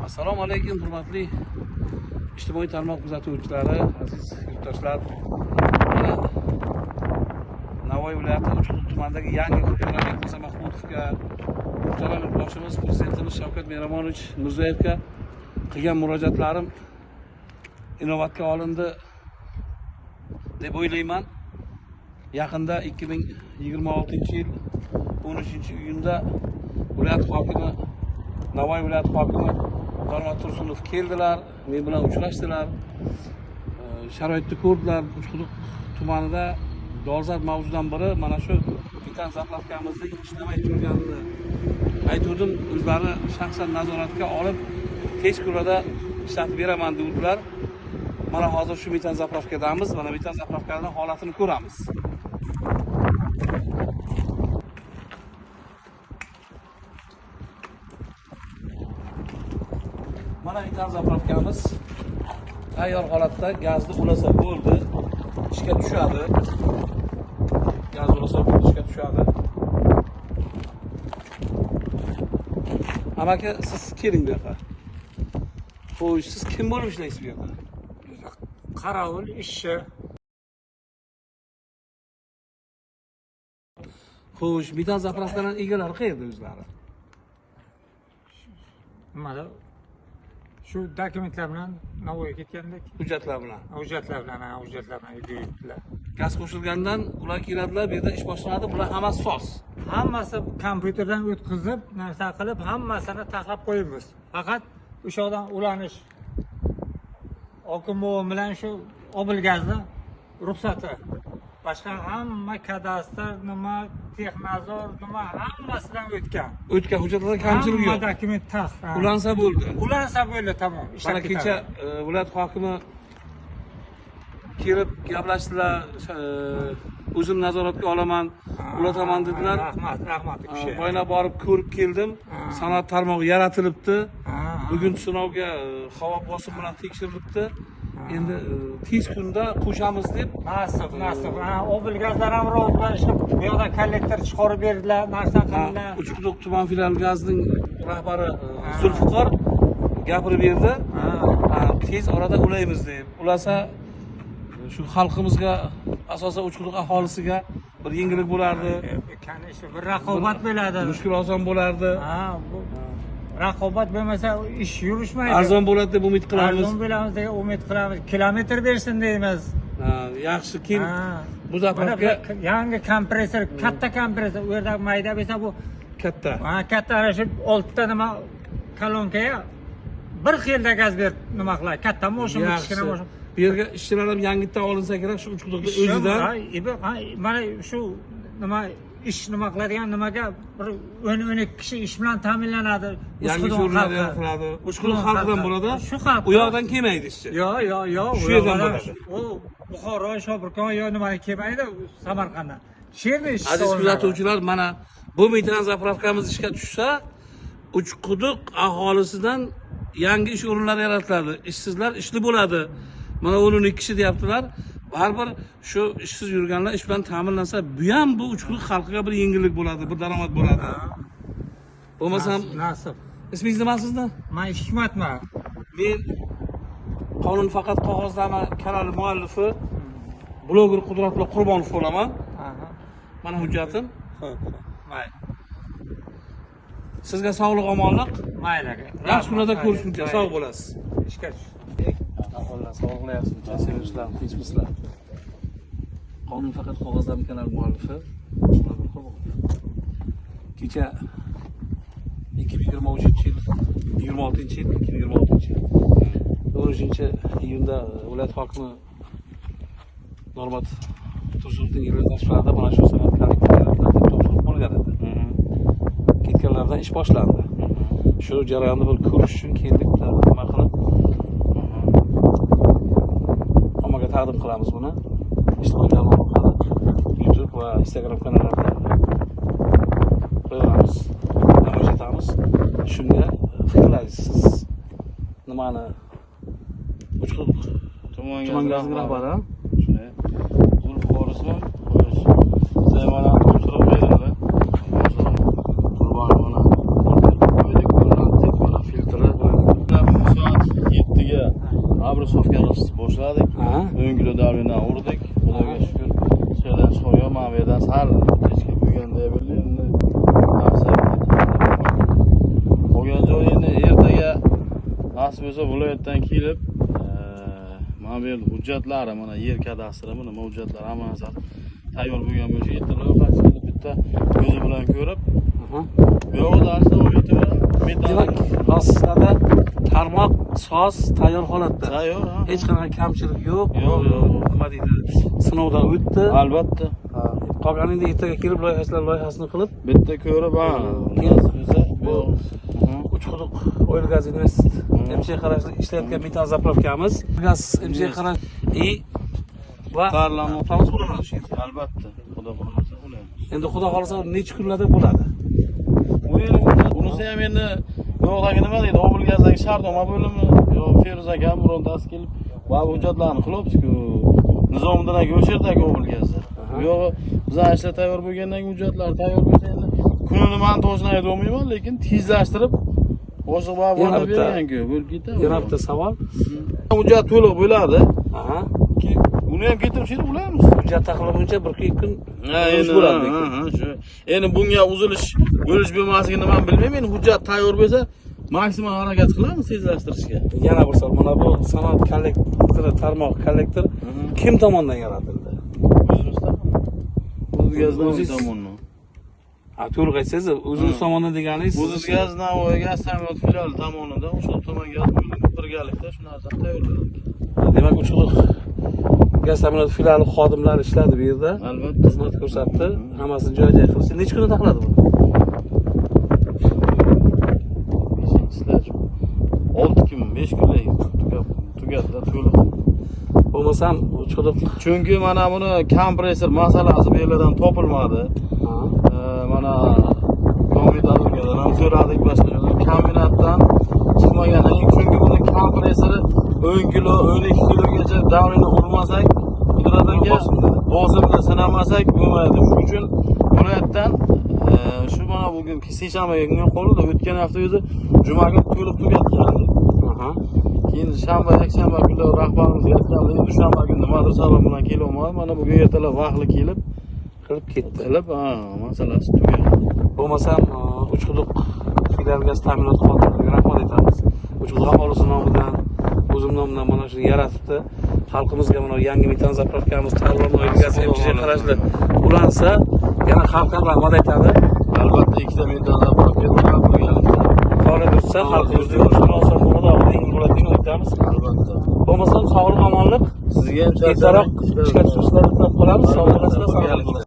Assalomu alaykum, hurmatli ijtimoiy tarmoq kuzatuvchilari, aziz yurtdoshlar. Navoiy viloyati Uchquduq tumanidagi yangi hokimlarga Mirzo Mahmudovga, muhtaram boshimiz Prezidentimiz Shavkat Miromonovich Mirziyoyevga qilgan murojaatlarim inobatga olindi deb o'ylayman. Yaqinda 2026-yil 13-iyunda viloyat hokimi, Navoiy viloyati hokimi Dormat Tursunov keldilar, men bilan uchrashdilar. Sharoitni ko'rdilar. Uchquduq tumanida dolzarb mavzudan biri mana shu bitan zapravkamizning ishlamay turganini aytdim. O'zlari shaxsan nazoratga olib, tez kunlarda ishlatib beraman dedilar. Mana hozir shu bitan zapravkadamiz. Mana bitan zapravkaning holatini ko'ramiz. Mana bitan zapravkamiz tayyor holatda, gazni ulasa bo'ldi, ishga tushadi. Gaz ulasa bo'ldi, ishga tushadi. Amaki, siz keling bu yoqqa. Xo'sh, siz kim bo'lib ishlaysiz bu yoqda? Qarovul ishchi. Xo'sh, bitan zapravkaning egalari qayerda o'zlari? Mana shu dokumentlar bilan Navoiyga ketgandik. Hujjatlar bilan. Hujjatlar bilan yuribdilar. Gaz qo'shilgandan ular keladilar, bu yerda ish boshlanadi. Bular hammasi soz. Hammasi kompyuterdan o'tkazib, narsa qilib, hammasini taxlab qo'yamiz. Faqat o'shadan ulanish oqimi bilan shu obilgazni ruxsati. Boshqa hamma kadastr, nima, texnazor, nima hammasidan o'tgan. O'tgan hujjatlarda kamchilik yo'q. Hamma dokument tax. Ulansa bo'ldi. Ulansa bo'ldi, tamom. Mana kecha viloyat hokimi kelib gaplashdilar, o'zim nazoratga olaman, ulataman dedilar. Rahmat u kishi. Boyna borib ko'rib keldim. Sanoat tarmog'i yaratilibdi. Bugun sinovga havo bosim bilan tekshirilibdi. Endi tez kunda qo'shamiz deb. Nasib. Obil gazlar ham ro'zlar ishlab, bu yoqdan kollektor chiqarib berdilar, narsa qildilar. Uchquduq tuman filial gazning rahbari Zulfiqor gapirib berdi. Tez orada ulaymiz deb. Ulasa shu xalqimizga, asosan Uchquduq aholisiga bir yengillik bo'lardi. Bir raqobat bo'ladi. Mushkul oson bo'lardi. Bu raqobat bo'lmasa ish yurishmaydi. Arzon bo'ladi deb umid qilamiz. Arzon bo'lamiz deb umid qilamiz. Kilometr bersin deymiz. Yaxshi, keyin bu zapravka yangi kompressor, katta kompressor, u yerda mayda bo'lsa bu katta. Katta ana shu 6 ta nima kolonkaga bir xilda gaz ber nima qiladi. Katta mashina, kichkina mashina. Bu yerga ishchilar ham yangitdan olinsa kerak, shu Uchquduqda o'zidan. Mana shu nima ish nima qiladigan nimaga bir 12 kishi ish bilan ta'minlanadi. Yangi o'rinlar yaratiladi. Uchquduq xalqidan bo'ladi. Shu xalq. U yoqdan kelmaydi ishchi. Yo'q. Shu yerdan bo'ladi. U Buxoro, Shoburkon yo nimaga kelmaydi, Samarqanddan. Shu yerda ish. Aziz kuzatuvchilar, mana bu bitan zapravkamiz ishga tushsa, Uchquduq aholisidan yangi ish o'rinlari yaratiladi. Ishsizlar ishli bo'ladi. Mana 12 kishi deyaptilar. Baribir shu ishsiz yurganlar ish bilan ta'minlansa, bu ham bu Uchquduq xalqiga bir yengillik bo'ladi, bir daromad bo'ladi. Bo'lmasam, nasib. Ismingiz nima sizni? Men Hikmatman. Men Qonun faqat qog'ozdami kanali muallifi bloger Qudratli Qurbonov bo'laman. Mana hujjatim. Mayli. Sizga sog'lik, omonlik. Mayli. Yaxshi kunlarda ko'rishguncha sog' bo'lasiz. Ishga tush. Ahvollar sog'liqli yaxshi, sevinchlar, tinchmisizlar. Qonun faqat qog'ozdami kanal muallifi. Kecha 2026-yil 13-iyunda viloyat hokimi Dormat Tursunovning yig'ilishlarida mana shu sabablarga topshiriq bo'lgan edi. Ketganlardan ish boshlandi. Shu jarayonni bir ko'rish uchun keldik, nima qilib ommaga taqdim qilamiz buni. Ijtimoiy tarmoq orqali YouTube va Instagram kanallarida qo'yamiz, namoyish etamiz. Shunga fikrlaysiz. Nimani? Uchquduq tuman gazning rahbari. Shunday. Zulfiqor ismim. Zaymana topshiriq berildi. Qurbon mana. Filtr Abrosovga boshladik. Aha. O'ngili davridan urdik. Xudoga shukr. Şeyden so'rayman, mana bu yerdan sal kechga bo'lganda endi bo'lgan joy endi ertaga nasib bo'lsa viloyatdan kelib, mana bu yerda hujjatlari, mana yer kadastri, mana bu hujjatlar hammasi tayyor bo'lgan bo'lsa, yerda loyihasi qilib bitta ko'zi bilan ko'rib, Aha. bu yoqda aslida Demak, hozirda tarmoq soz tayyor holatda. tayyor. Hech qanaqa kamchilik yo'q. Yo'q, yo'q. Nima deydi? Sinovdan o'tdi. Albatta. Qolganida ertaga kelib loyihasini qilib, Bitta ko'rib, keyin bo'lsa bu Uchquduq Oil Gaz Invest MCH qarashli ishlayotgan metan zapravkamiz. Gaz MCH qarash va Parlament. avtobus bo'ladi shu yerda. Albatta. Xudo xohlasa bo'ladi. Endi xudo xohlasa necha kunlarda bo'ladi? Bunisi ham endi yo'qdagi nima deydi? Obilgazdagi shartnoma bo'limi yo Feruz aka birontasi kelib va hujjatlarni qilibdi-ku. Nizomdan o'sha yerdagi obilgazda. Bu yog'i bizlar ishlar tayyor bo'lgandan keyin hujjatlar tayyor bo'lsa endi kunini men to'g'risini ayta olmayman, lekin tezlashtirib o'sha Yana va'da bitta. bergan-ku, bo'lib ketadi. Yana bitta savol. Hujjat to'liq bo'ladi. Aha. Buni ham keltirib shirib ulaymiz. Hujjat taqdim bir kun Endi bo'ladi. shu. Endi bunga uzilish bo'lmasligini men bilmayman. Endi hujjat tayyor bo'lsa, maksimal harakat qilamiz tezlashtirishga. Yana bir savol. Mana bu sanoat kollektori, tarmoq kollektor kim tomonidan yaratildi? O'zimizdan. O'zgazdan O'ziz- tomonidan. Ha, to'liq aytsangiz, o'zingiz tomonidan deganingiz O'zgaz Navoiy gaz ta'minot filiali tomonidan o'sha tuman gaz bo'limi birgalikda shu narsani tayyorladik. Demak, Uchquduq gaz ta'minot filiali xodimlari ishladi bu yerda. Albatta. Xizmat ko'rsatdi. Hammasini joy-joy qildi. Necha kunda taqiladi bu? 6 kun, 5 kunlik tugatda to'liq. Bo'lmasam Uchquduq Chunki mana buni kompressor masalasi bu yerlardan topilmadi. Mana kombinatdan ham so'radik boshqa kombinatdan chiqmagandan keyin chunki buni kompressori 10 kilo 12 kilogacha davrini urmasak qudratiga bosimni sinamasak bo'lmaydi. Shuning uchun viloyatdan shu mana bugun seshanbaga kunga qoldi. O'tgan hafta o'zi juma kuni to'liq tugatgandi. Keyin shanba, yakshanba kunlari rahbarimiz aytgandi, dushanba kuni madrasalar bilan kelolmadi. Mana bugun ertalab vaqtli kelib qilib ketdi. qilib, masalasi tugadi. Bo'lmasam Uchquduq filial gaz ta'minot xodimlariga rahmat aytamiz. Uchquduq aholisi nomidan, o'zim nomidan mana shuni yaratibdi. Xalqimizga mana yangi metan zapravkamiz Tarlon Oil Gaz MCH qarashli ulansa, yana xalqqa rahmat aytadi. Albatta ikkita metanlar bor, ketgan bo'lganlikda. Faoliyat yursa, xalqimizga munosib bo'ladigan bo'ladigan aytamiz. Albatta. Bo'lmasam sog'lik, omonlik, Sizga ham ertaroq ishga tushishlarni tilab qolamiz. Sog' bo'lasizlar, salomat bo'lasiz.